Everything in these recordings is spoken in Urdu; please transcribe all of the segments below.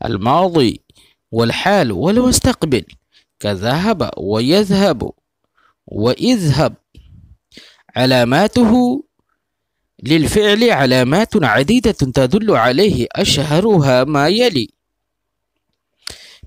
الماضي والحال والمستقبل كذهب ويذهب وإذهب। علاماته للفعل علامات عديدة تدل عليه أشهرها ما يلي۔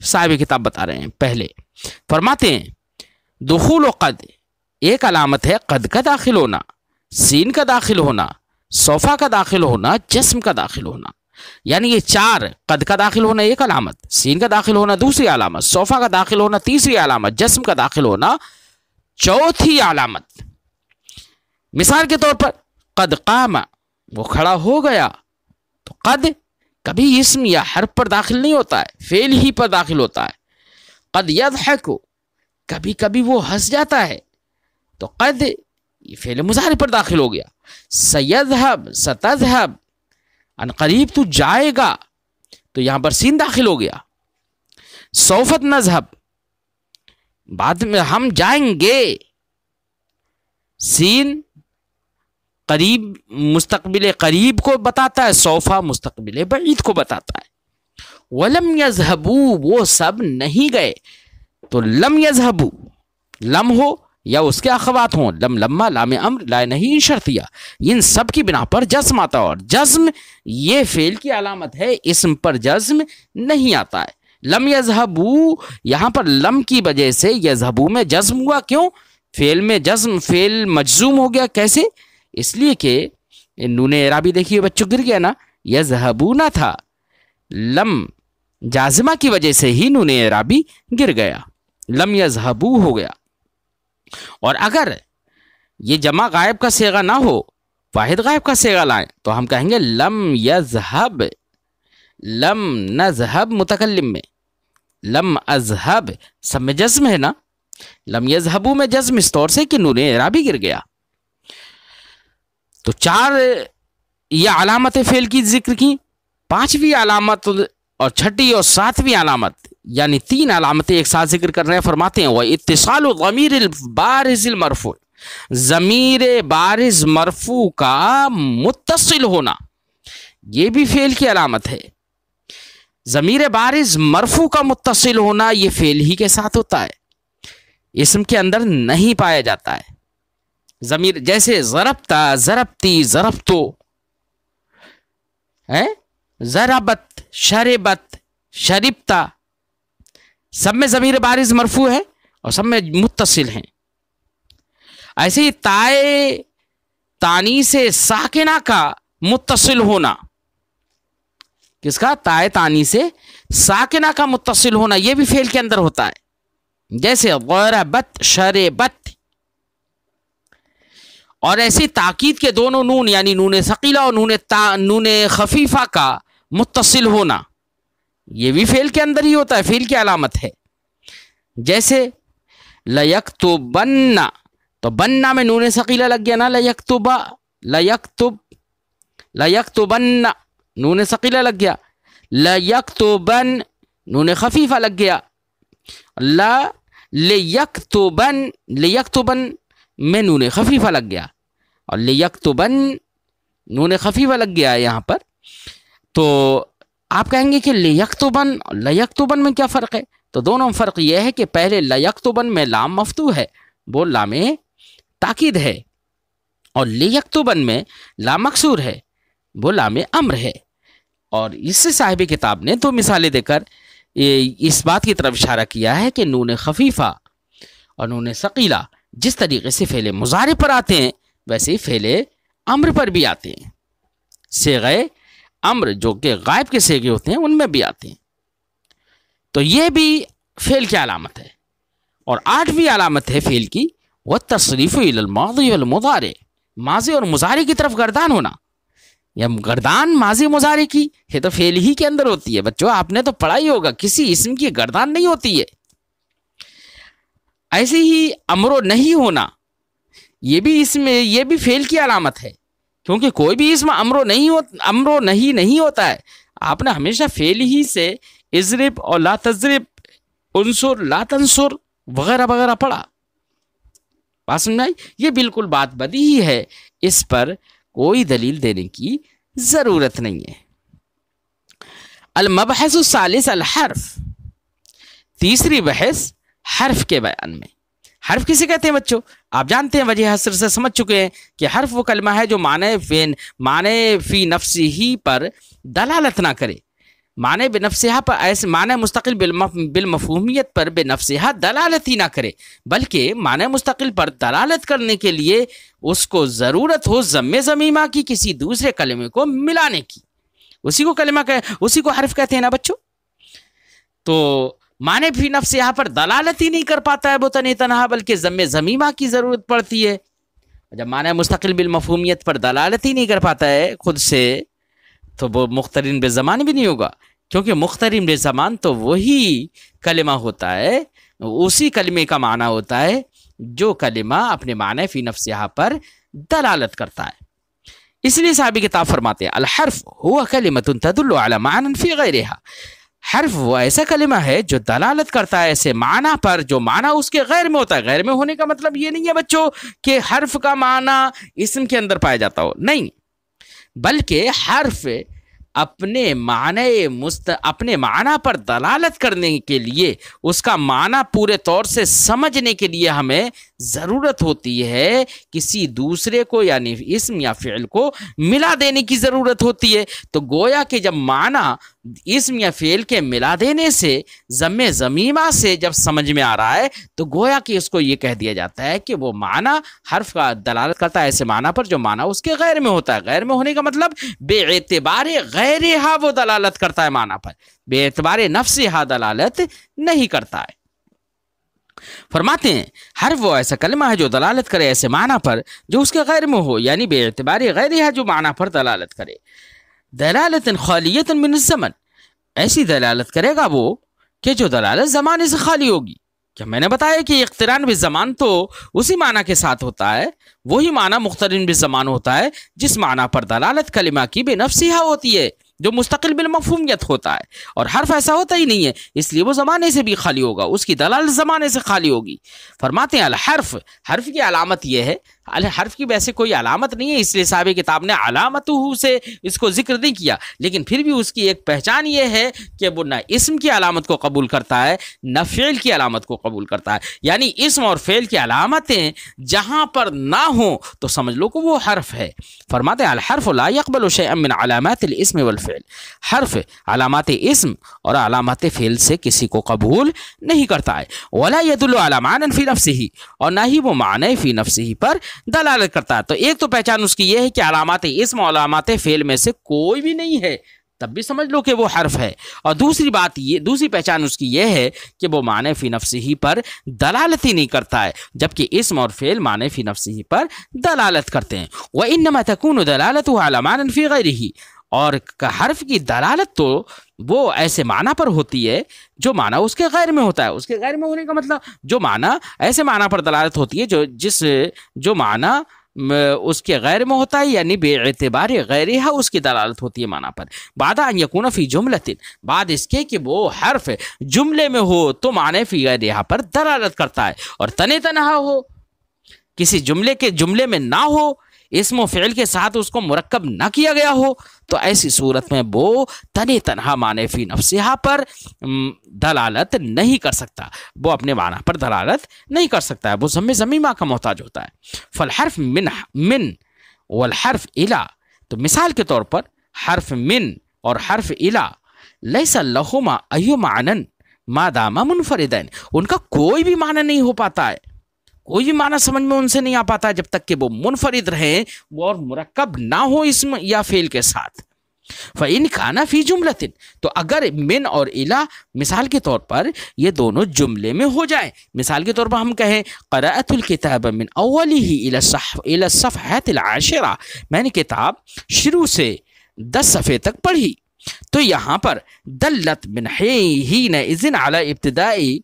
صاحب کتاب بتا رہے ہیں. پہلے فرماتے ہیں دخول و قد ایک علامت ہے قد کا داخل ہونا، سین کا داخل ہونا، صوفہ کا داخل ہونا، جسم کا داخل ہونا. یعنی یہ چار، قد کا داخل ہونا ایک علامت، سین کا داخل ہونا دوسری علامت، صوفہ کا داخل ہونا تیسری علامت، جسم کا داخل ہونا چوتھی علامت. مثال کے طور پر قد قام، وہ کھڑا ہو گیا. تو قد کبھی اسم یا حرف پر داخل نہیں ہوتا ہے، فعل ہی پر داخل ہوتا ہے. قد یضحک، کبھی کبھی وہ ہنس جاتا ہے، تو قد یہ فعل مضارع پر داخل ہو گیا. سیذهب، ستذهب، ان قریب تو جائے گا، تو یہاں پر سین داخل ہو گیا. سوف نذهب، بعد میں ہم جائیں گے، سین قریب مستقبل قریب کو بتاتا ہے، سوفا مستقبل بعید کو بتاتا ہے. ولم یذهبوا، وہ سب نہیں گئے. تو لم یذهبوا لم ہو یا اس کے اخوات ہوں، لم لما، لام امر، لا نہیں شرطیہ، ان سب کی بنا پر جزم آتا ہے. اور جزم یہ فعل کی علامت ہے، اسم پر جزم نہیں آتا ہے. لم یذهبوا یہاں پر لم کی وجہ سے یذهبوا میں جزم ہوا. کیوں؟ فعل میں جزم، فعل مجزوم ہو گیا. کیسے؟ اس لیے کہ نون اعرابی دیکھیے بچوں گر گیا نا، یذهبون تھا، لم جازمہ کی وجہ سے ہی نون اعرابی گر گیا، لم یذهبوا ہو گیا. اور اگر یہ جمع غائب کا صیغہ نہ ہو، واحد غائب کا صیغہ لائیں، تو ہم کہیں گے لم یذهب، لم نذهب متکلم میں، لم اذهب سب میں جزم ہے نا، لم یذهبوا میں جزم اس طور سے کہ نون اعرابی گر گیا. تو چار یہ علامت فعل کی ذکر کی. پانچویں علامت اور چھٹی اور ساتویں علامت یعنی تین علامتیں ایک ساتھ ذکر کر رہے ہیں. فرماتے ہیں واتصال ضمیر البارز المرفوع، ضمیر بارز مرفوع کا متصل ہونا، یہ بھی فعل کی علامت ہے. ضمیر بارز مرفوع کا متصل ہونا یہ فعل ہی کے ساتھ ہوتا ہے، اسم کے اندر نہیں پایا جاتا ہے. ضمیر جیسے ضربتا، ضربتی، ضربتو، ضربت، شربت، شربتا، سب میں ضمیر بارز مرفوع ہے اور سب میں متصل ہیں. ایسے ہی تائے تانیث ساکنہ کا متصل ہونا، کس کا؟ تائے تانیث ساکنہ کا متصل ہونا، یہ بھی فعل کے اندر ہوتا ہے. جیسے ضربت، شربت. اور ایسی تاکید کے دونوں نون یعنی نون ثقیلہ اور نون خفیفہ کا متصل ہونا، یہ بھی فعل کے اندر ہی ہوتا ہے، فعل کی علامت ہے. جیسے لیکتبن، تو بننا میں نون ثقیلہ لگ گیا نا، لیکتب، لیکتب، لیکتبن نون ثقیلہ لگ گیا. لیکتبن نون خفیفہ لگ گیا. لیکتبن، لیکتبن میں نون خفیفہ لگ گیا اور لیکتبن نون خفیفہ لگ گیا یہاں پر. تو آپ کہیں گے کہ لیکتبن اور لیکتبن میں کیا فرق ہے؟ تو دونوں فرق یہ ہے کہ پہلے لیکتبن میں لام مفتوح ہے، وہ لام تاکید ہے، اور لیکتبن میں لام مکسور ہے، وہ لام امر ہے. اور اس سے صاحب کتاب نے دو مثالیں دے کر اس بات کی طرف اشارہ کیا ہے کہ نون خفیفہ اور نون ثقیلہ جس طریقے سے فعل مضارع پر آتے ہیں ویسے ہی فعل امر پر بھی آتے ہیں. صیغہ امر جو کہ غائب کے صیغے ہوتے ہیں ان میں بھی آتے ہیں. تو یہ بھی فعل کی علامت ہے. اور آٹھویں علامت ہے فعل کی والتصریف الی الماضی والمضارع، ماضی اور مضارع کی طرف گردان ہونا. یا گردان ماضی مضارع کی یہ تو فعل ہی کے اندر ہوتی ہے. بچوں آپ نے تو پڑھا ہی ہوگا، کسی اسم کی گردان نہیں ہوتی ہے. ایسے ہی امر نہیں ہونا یہ بھی اسم، یہ بھی فعل کی علامت ہے، کیونکہ کوئی بھی اسم امر نہیں ہوتا ہے. آپ نے ہمیشہ فعل ہی سے اضرب اور لا تضرب، انصر لا تنصر وغیرہ وغیرہ پڑھا. بات سمجھ آئی؟ یہ بالکل بات بدیہی ہے، اس پر کوئی دلیل دینے کی ضرورت نہیں ہے. المبحث الثالث الحرف، تیسری بحث حرف کے بیان میں. حرف کسے کہتے ہیں بچوں؟ آپ جانتے ہیں، وجہ حصر سے سمجھ چکے ہیں کہ حرف وہ کلمہ ہے جو معنی فی نفسی ہی پر دلالت نہ کرے، معنی بنفسہا پر ایسے معنی مستقل بالمفہومیت پر بنفسہا دلالت ہی نہ کرے، بلکہ معنی مستقل پر دلالت کرنے کے لیے اس کو ضرورت ہو ضم ضمیمہ کی کسی دوسرے کلمے کو ملانے کی. اسی کو کلمہ اسی کو حرف کہتے ہیں نا بچوں. تو معنی فی نفسہا پر دلالت ہی نہیں کر پاتا ہے وہ تنہا، بلکہ ضم ضمیمہ کی ضرورت پڑتی ہے. جب معنی مستقل بالمفہومیت پر دلالت ہی نہیں کر پاتا ہے خود سے، تو وہ مقترن بالزمان بھی نہیں ہوگا، کیونکہ مقترن بالزمان تو وہی کلمہ ہوتا ہے، اسی کلمے کا معنی ہوتا ہے جو کلمہ اپنے معنی فی نفسہا پر دلالت کرتا ہے. اس لیے صاحب کتاب فرماتے ہیں الحرف ہوا کلمۃ تدل علی معنی فی غیرہا. حرف وہ ایسا کلمہ ہے جو دلالت کرتا ہے ایسے معنی پر جو معنی اس کے غیر میں ہوتا ہے. غیر میں ہونے کا مطلب یہ نہیں ہے بچوں کہ حرف کا معنی اسم کے اندر پایا جاتا ہو، نہیں، بلکہ حرف اپنے معنی پر دلالت کرنے کے لیے، اس کا معنی پورے طور سے سمجھنے کے لیے ہمیں ضرورت ہوتی ہے کسی دوسرے کو یعنی اسم یا فعل کو ملا دینے کی ضرورت ہوتی ہے. تو گویا کہ جب معنی اسم یا فعل کے ملا دینے سے ضم ضمیمہ سے جب سمجھ میں آ رہا ہے تو گویا کہ اس کو یہ کہہ دیا جاتا ہے کہ وہ معنی حرف کا دلالت کرتا ہے ایسے معنی پر جو معنی اس کے غیر میں ہوتا ہے. غیر میں ہونے کا مطلب بے اعتبار غیرہا وہ دلالت کرتا ہے معنی پر، بے اعتبار نفسہا دلالت نہیں کرتا ہے. فرماتے ہیں حرف وہ ایسا کلمہ ہے جو دلالت کرے ایسے معنی پر جو اس کے غیر میں ہو، یعنی بے اعتبار غیرہا جو معنی پر دلالت کرے. دلالت خالیت من الزمن، ایسی دلالت کرے گا وہ کہ جو دلالت زمانے سے خالی ہوگی. کیا میں نے بتایا کہ اقتران بالزمان تو اسی معنی کے ساتھ ہوتا ہے، وہی معنی مقترن بالزمان ہوتا ہے جس معنی پر دلالت کلمہ کی بے نفسہا ہوتی ہے جو مستقل بالمفہومیت ہوتا ہے. اور حرف ایسا ہوتا ہی نہیں ہے، اس لیے وہ زمانے سے بھی خالی ہوگا، اس کی دلالت زمانے سے خالی ہوگی. فرماتے ہیں الحرف، حرف کی علامت یہ ہے، حرف کی ویسے کوئی علامت نہیں ہے، اس لیے صاحب کتاب نے علامتہ سے اس کو ذکر نہیں کیا، لیکن پھر بھی اس کی ایک پہچان یہ ہے کہ وہ نہ اسم کی علامت کو قبول کرتا ہے نہ فعل کی علامت کو قبول کرتا ہے. یعنی اسم اور فعل کی علامتیں جہاں پر نہ ہوں تو سمجھ لو کہ وہ حرف ہے. فرماتے ہیں الحرف لا يقبل شيئا من علامات الاسم والفعل، حرف علامات اسم اور علامات فعل سے کسی کو قبول نہیں کرتا ہے. ولا يدل على معنى في نفسه، اور نہ ہی وہ معنی فی نفسه پر دلالت کرتا ہے. تو ایک تو پہچان اس کی یہ ہے کہ علامات اسم اور علامات فعل میں سے کوئی بھی نہیں ہے، تب بھی سمجھ لو کہ وہ حرف ہے. اور دوسری پہچان اس کی یہ ہے کہ وہ معنی فی نفسہ پر دلالت ہی نہیں کرتا ہے، جبکہ اسم اور فعل معنی فی نفسہ پر دلالت کرتے ہیں. وَإِنَّمَا تَكُونُ دَلَالَتُهُ عَلَى مَعْنًى فِي غَيْرِهِ، اور حرف کی دلالت تو وہ ایسے معنی پر ہوتی ہے جو معنی اس کے غیر میں ہوتا ہے. اس کے غیر میں ہونے کا مطلب جو معنی ایسے معنی پر دلالت ہوتی ہے جو معنی اس کے غیر میں ہوتا ہے، یعنی بے اعتبار غیرہا اس کی دلالت ہوتی ہے معنی پر. بعد ان یکون فی جملۃ، بعد اس کے کہ وہ حرف جملے میں ہو تو معنی فی غیرہا پر دلالت کرتا ہے، اور تنہا ہو، کسی جملے میں نہ ہو، اسم و فعل کے ساتھ اس کو مرکب نہ کیا گیا ہو، تو ایسی صورت میں وہ تنہا معنی فی نفسہا پر دلالت نہیں کر سکتا، وہ اپنے معنی پر دلالت نہیں کر سکتا ہے، وہ ضم ضمیمہ کا محتاج ہوتا ہے. فالحرف من والحرف الی، تو مثال کے طور پر حرف من اور حرف الی لیس لہما ای معنی ما داما منفردین، ان کا کوئی بھی معنی نہیں ہو پاتا ہے، کوئی بھی معنی سمجھ میں ان سے نہیں آ پاتا جب تک کہ وہ منفرد رہیں اور مرکب نہ ہو اسم یا فعل کے ساتھ. فَإِنْ كَانَ فِي جُمْلَةٍ، تو اگر من اور الا مثال کے طور پر یہ دونوں جملے میں ہو جائیں، مثال کے طور پر ہم کہیں قرأت الکتاب من اوله الى الصفحة العاشرة، میں نے کتاب شروع سے 10 صفحے تک پڑھی، تو یہاں پر دلت من حینئذ علی ابتدائی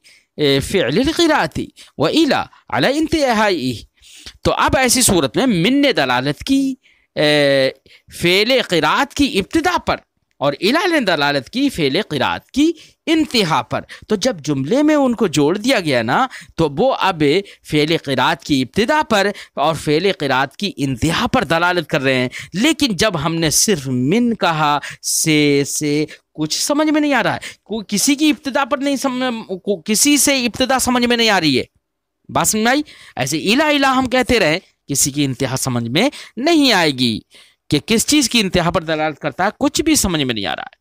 فعل القراءۃ وإلی علی انتہائی، تو اب ایسی صورت میں من نے دلالت کی فعل قراءت کی ابتدا پر اور الی نے دلالت کی فعل قراءت کی انتہا پر. تو جب جملے میں ان کو جوڑ دیا گیا نا تو وہ اب فعل قراءت کی ابتدا پر اور فعل قراءت کی انتہا پر دلالت کر رہے ہیں. لیکن جب ہم نے صرف من کہا سے کچھ سمجھ میں نہیں آ رہا ہے، کسی کی ابتدا پر نہیں کسی سے ابتدا سمجھ میں نہیں آ رہی ہے، بات سمجھ آئی؟ ایسے الی ہم کہتے رہے کسی کی انتہا سمجھ میں نہیں آئے گی کہ کس چیز کی انتہا پر دلالت کرتا ہے، کچھ بھی سمجھ میں نہیں آ رہا ہے.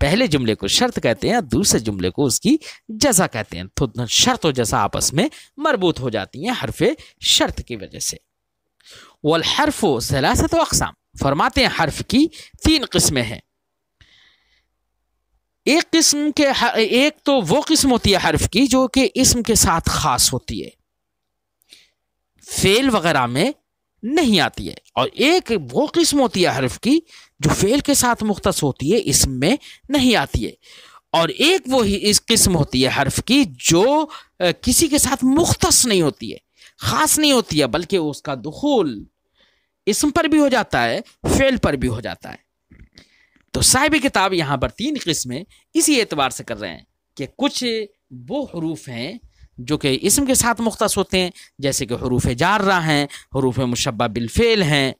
پہلے جملے کو شرط کہتے ہیں، دوسرے جملے کو اس کی جزا کہتے ہیں. تو شرط و جزا آپس میں مربوط ہو جاتی ہیں حرف شرط کی وجہ سے. والحرف ثلاثۃ اقسام، فرماتے ہیں حرف کی 3 قسمیں ہیں. ایک تو وہ قسم ہوتی ہے حرف کی جو کہ اسم کے ساتھ خاص ہوتی ہے، فعل وغیرہ میں نہیں آتی ہے، اور ایک وہ قسم ہوتی ہے حرف کی جو فعل کے ساتھ مختص ہوتی ہے، اسم میں نہیں آتی ہے، اور ایک وہی اس قسم ہوتی ہے حرف کی جو کسی کے ساتھ مختص نہیں ہوتی ہے، خاص نہیں ہوتی ہے، بلکہ اس کا دخول اسم پر بھی ہو جاتا ہے، فعل پر بھی ہو جاتا ہے. تو صاحب کتاب یہاں پر 3 قسمیں اسی اعتبار سے کر رہے ہیں کہ کچھ وہ حروف ہیں جو کہ اسم کے ساتھ مختص ہوتے ہیں، جیسے کہ حروف جارہ ہیں، حروف مشبہ بالفعل ہیں،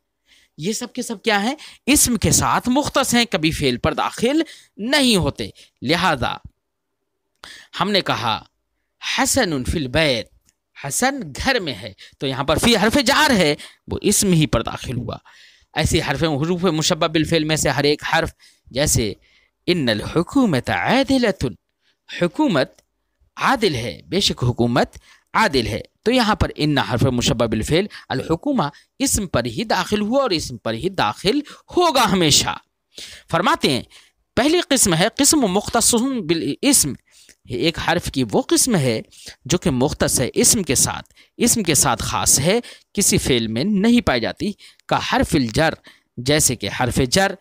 یہ سب کے سب کیا ہیں؟ اسم کے ساتھ مختص ہیں، کبھی فعل پر داخل نہیں ہوتے. لہذا ہم نے کہا حسن فی البیت، حسن گھر میں ہے، تو یہاں پر فی حرف جار ہے، وہ اسم ہی پر داخل ہوا. ایسی حروف مشبہ بالفعل میں سے ہر ایک حرف، جیسے ان الحکومت عادلۃ، حکومت عادل ہے، بے شک حکومت عادل ہے، تو یہاں پر ان حرف مشبہ بالفعل الحکومہ اسم پر ہی داخل ہوا اور اسم پر ہی داخل ہوگا ہمیشہ. فرماتے ہیں پہلی قسم ہے قسم مختص بالاسم، ایک حرف کی وہ قسم ہے جو کہ مختص ہے اسم کے ساتھ خاص ہے، کسی فعل میں نہیں پائی جاتی، کا حرف الجر، جیسے کہ حرف جر،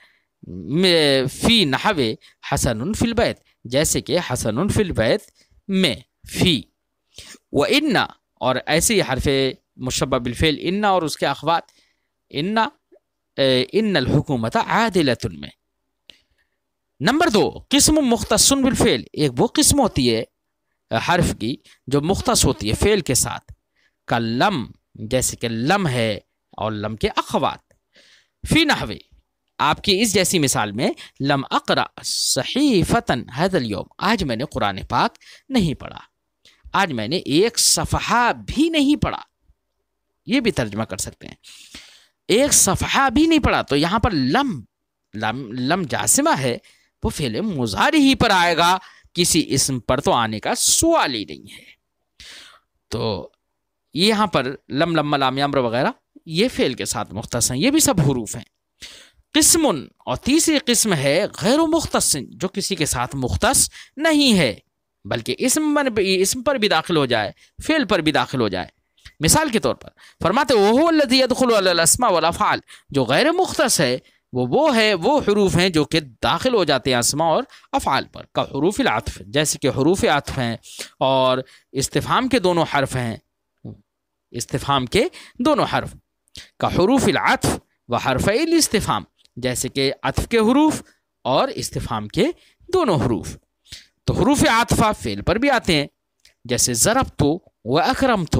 فی نحو حسن فی البیت، جیسے کہ حسن فی البیت میں فی. وان، اور ایسے ہی حرف مشبہ بالفعل ان اور اس کے اخوات، ان الحکومت عادلۃ میں. نمبر 2 قسم مختص بالفعل، ایک وہ قسم ہوتی ہے حرف کی جو مختص ہوتی ہے فعل کے ساتھ، کا لم، جیسے کہ لم ہے اور لم کے اخوات. فی نحو، آپ کی اس جیسی مثال میں، لم اقرأ صحیفۃ ھذا اليوم، آج میں نے قرآن پاک نہیں پڑھا، آج میں نے ایک صفحہ بھی نہیں پڑھا. یہ بھی ترجمہ کر سکتے ہیں، ایک صفحہ بھی نہیں پڑھا. تو یہاں پر لم جاسمہ ہے، وہ فعل مضارع ہی پر آئے گا، کسی اسم پر تو آنے کا سوال ہی نہیں ہے. تو یہاں پر لم، لم، لام، امر وغیرہ یہ فعل کے ساتھ مختص ہیں، یہ بھی سب حروف ہیں. قسم، اور تیسری قسم ہے غیر مختص، جو کسی کے ساتھ مختص نہیں ہے، بلکہ اسم پر بھی داخل ہو جائے، فعل پر بھی داخل ہو جائے. مثال کے طور پر فرماتے وَهُوَ الَّذِي يَدْخُلُ عَلَى الْأَسْمَاءِ وَالْأَفْعَالِ، جو غیر مختص ہے وہ حروف ہیں جو کہ داخل ہو جاتے ہیں اسماء اور افعال پر، کا حروف العطف، جیسے کہ حروف عطف ہیں، اور استفہام کے دونوں حرف ہیں، استفہام کے دونوں حرف، کا حروف العطف و حرف الاستفہام، جیسے کہ عطف کے حروف اور استفہام کے دونوں حروف. تو حروف عاطفہ فعل پر بھی آتے ہیں، جیسے ضربت و اکرمت،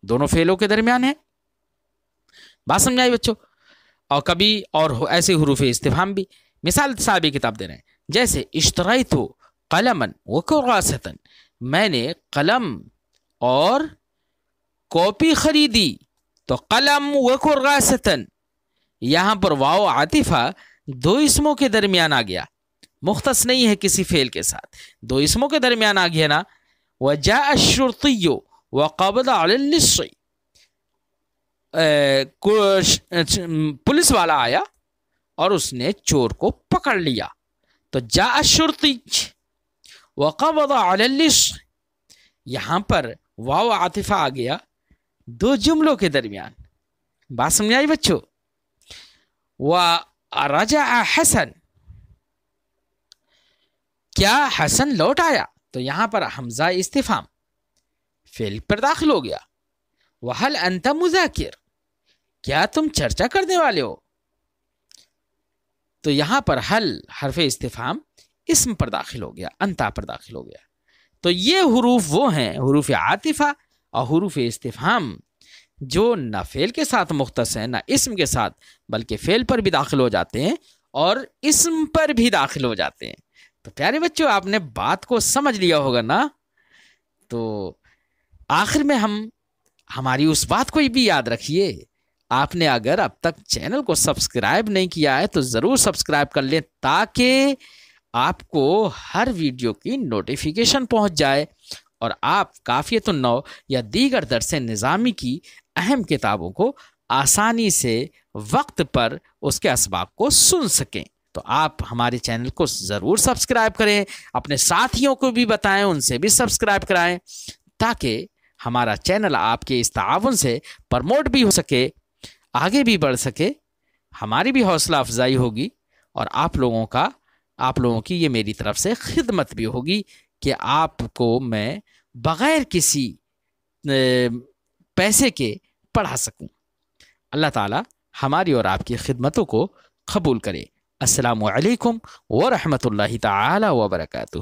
دونوں فعلوں کے درمیان ہیں. بات سمجھائی بچوں؟ اور کبھی اور ایسے حروف استفہام بھی. مثال صاحب کتاب دے رہے ہیں، جیسے اشتریت قلما و کراسۃ، میں نے قلم اور کاپی خریدی. تو قلم و کراسۃ، یہاں پر واو عاطفہ 2 اسموں کے درمیان آ گیا، مختص نہیں ہے کسی فعل کے ساتھ، 2 اسموں کے درمیان آ گیا نا. وجاء الشرطی وقبض علی اللص، پولیس والا آیا اور اس نے چور کو پکڑ لیا. تو جاء الشرطی وقبض علی اللص، یہاں پر واو عاطفہ آ گیا 2 جملوں کے درمیان. بات سمجھ آئی بچوں؟ ورجع حسن، کیا حسن لوٹ آیا؟ تو یہاں پر حمزہ استفہام فعل پر داخل ہو گیا. وَهَلْ أَنْتَ مُذَاكِرٌ، کیا تم چرچا کرنے والے ہو؟ تو یہاں پر حل حرف استفہام اسم پر داخل ہو گیا، انتا پر داخل ہو گیا. تو یہ حروف وہ ہیں، حروف عاطفہ اور حروف استفہام، جو نہ فعل کے ساتھ مختص ہیں نہ اسم کے ساتھ، بلکہ فعل پر بھی داخل ہو جاتے ہیں اور اسم پر بھی داخل ہو جاتے ہیں. تو پیارے بچوں، آپ نے بات کو سمجھ لیا ہوگا نا. تو آخر میں ہماری اس بات کو بھی یاد رکھیے، آپ نے اگر اب تک چینل کو سبسکرائب نہیں کیا ہے تو ضرور سبسکرائب کر لیں، تاکہ آپ کو ہر ویڈیو کی نوٹیفیکیشن پہنچ جائے اور آپ کافیت النو یا دیگر درس نظامی کی اہم کتابوں کو آسانی سے وقت پر اس کے اسباق کو سن سکیں۔ تو آپ ہمارے چینل کو ضرور سبسکرائب کریں، اپنے ساتھیوں کو بھی بتائیں، ان سے بھی سبسکرائب کرائیں، تاکہ ہمارا چینل آپ کے اس تعاون سے پروموٹ بھی ہو سکے، آگے بھی بڑھ سکے، ہماری بھی حوصلہ افزائی ہوگی، اور آپ لوگوں کی یہ میری طرف سے خدمت بھی ہوگی کہ آپ کو میں بغیر کسی پیسے کے پڑھا سکوں۔ اللہ تعالی ہماری اور آپ کی خدمتوں کو قبول کرے۔ السلام علیکم ورحمۃ اللہ تعالی وبرکاتہ۔